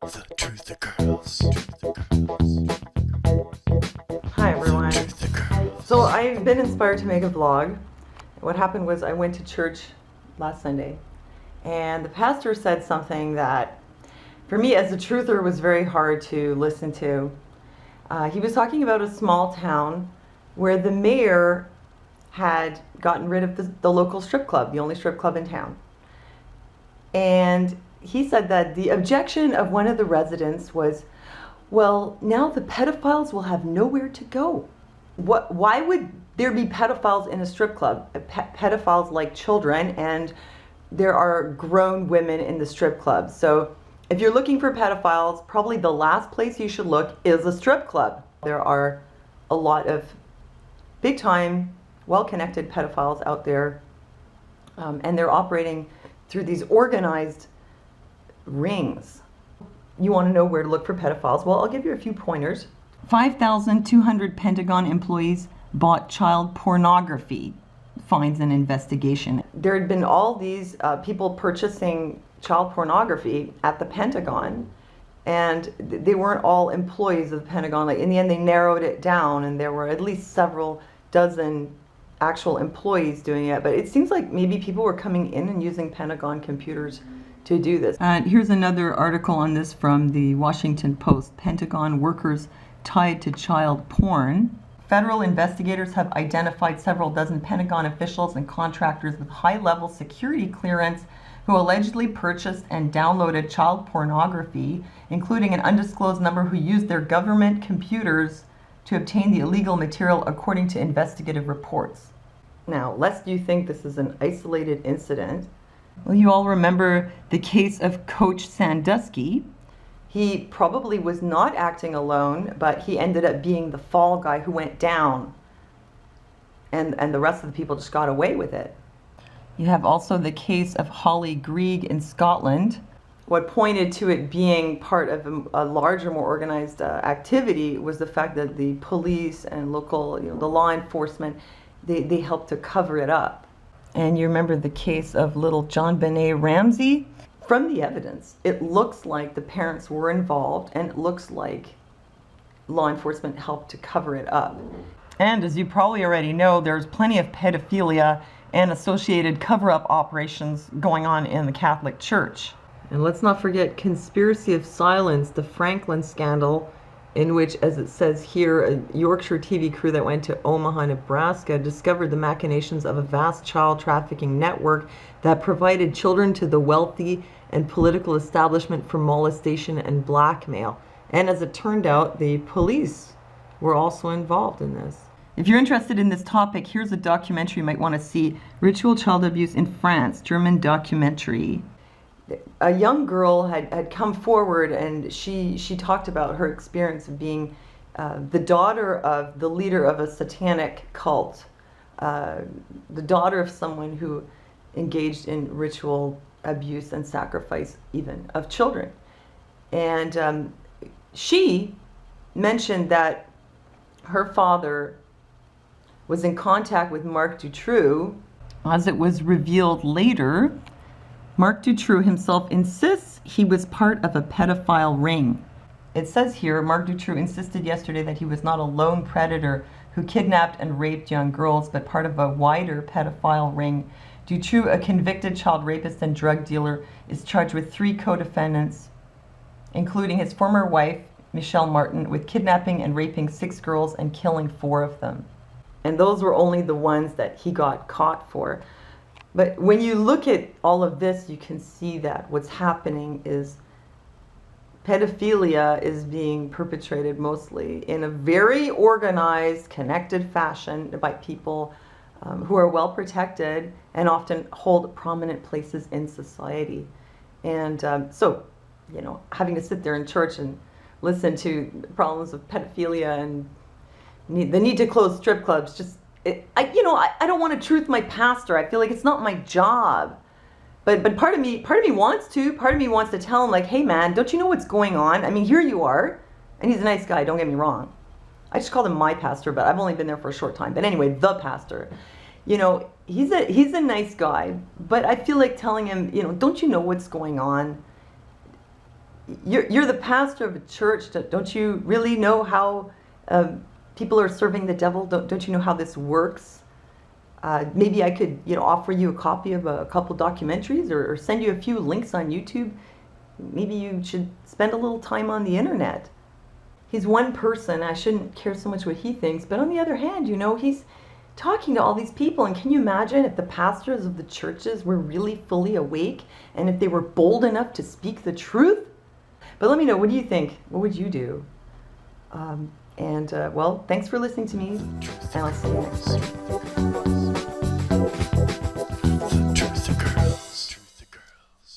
The Truth the Girls. Hi everyone. Truth the Girls. So I've been inspired to make a vlog. What happened was I went to church last Sunday and the pastor said something that for me as a truther was very hard to listen to. He was talking about a small town where the mayor had gotten rid of the local strip club, the only strip club in town. And he said that the objection of one of the residents was, well, now the pedophiles will have nowhere to go. Why would there be pedophiles in a strip club? Pedophiles like children, and there are grown women in the strip club. So if you're looking for pedophiles, probably the last place you should look is a strip club. There are a lot of big time, well-connected pedophiles out there, and they're operating through these organized rings. You want to know where to look for pedophiles? Well, I'll give you a few pointers. 5,200 Pentagon employees bought child pornography, finds an investigation. There had been all these people purchasing child pornography at the Pentagon, and they weren't all employees of the Pentagon. Like in the end, they narrowed it down, and there were at least several dozen actual employees doing it. But it seems like maybe people were coming in and using Pentagon computers to do this. Here's another article on this from the Washington Post. Pentagon workers tied to child porn. Federal investigators have identified several dozen Pentagon officials and contractors with high-level security clearance who allegedly purchased and downloaded child pornography, including an undisclosed number who used their government computers to obtain the illegal material, according to investigative reports. Now, lest you think this is an isolated incident, well, you all remember the case of Coach Sandusky. He probably was not acting alone, but he ended up being the fall guy who went down, and the rest of the people just got away with it. You have also the case of Holly Greig in Scotland. What pointed to it being part of a larger, more organized activity was the fact that the police and local, the law enforcement, they helped to cover it up. And you remember the case of little John Benet Ramsey? From the evidence, it looks like the parents were involved, and it looks like law enforcement helped to cover it up. And as you probably already know, there's plenty of pedophilia and associated cover-up operations going on in the Catholic Church. And let's not forget Conspiracy of Silence, the Franklin scandal, in which, as it says here, a Yorkshire TV crew that went to Omaha, Nebraska, discovered the machinations of a vast child trafficking network that provided children to the wealthy and political establishment for molestation and blackmail. And as it turned out, the police were also involved in this. If you're interested in this topic, here's a documentary you might want to see, Ritual Child Abuse in France, German documentary. A young girl had come forward, and she talked about her experience of being the daughter of the leader of a satanic cult, the daughter of someone who engaged in ritual abuse and sacrifice even of children. And she mentioned that her father was in contact with Marc Dutroux. As it was revealed later, Marc Dutroux himself insists he was part of a pedophile ring. It says here, Marc Dutroux insisted yesterday that he was not a lone predator who kidnapped and raped young girls, but part of a wider pedophile ring. Dutroux, a convicted child rapist and drug dealer, is charged with 3 co-defendants, including his former wife, Michelle Martin, with kidnapping and raping 6 girls and killing 4 of them. And those were only the ones that he got caught for. But when you look at all of this, you can see that what's happening is pedophilia is being perpetrated mostly in a very organized, connected fashion by people who are well protected and often hold prominent places in society. And so, having to sit there in church and listen to problems of pedophilia and the need to close strip clubs, just I don't want to truth my pastor. I feel like it's not my job. But part of me wants to. Part of me wants to tell him, like, hey man, don't you know what's going on? I mean, here you are. And he's a nice guy, don't get me wrong. I just called him my pastor, but I've only been there for a short time. But anyway, the pastor. He's a nice guy, but I feel like telling him, don't you know what's going on? you're the pastor of a church. Don't you really know how people are serving the devil? Don't you know how this works? Maybe I could, offer you a copy of a couple documentaries or send you a few links on YouTube. Maybe you should spend a little time on the internet. He's one person. I shouldn't care so much what he thinks. But on the other hand, he's talking to all these people. And can you imagine if the pastors of the churches were really fully awake and if they were bold enough to speak the truth? But let me know, what do you think? What would you do? Well, thanks for listening to me, and I'll see you next time.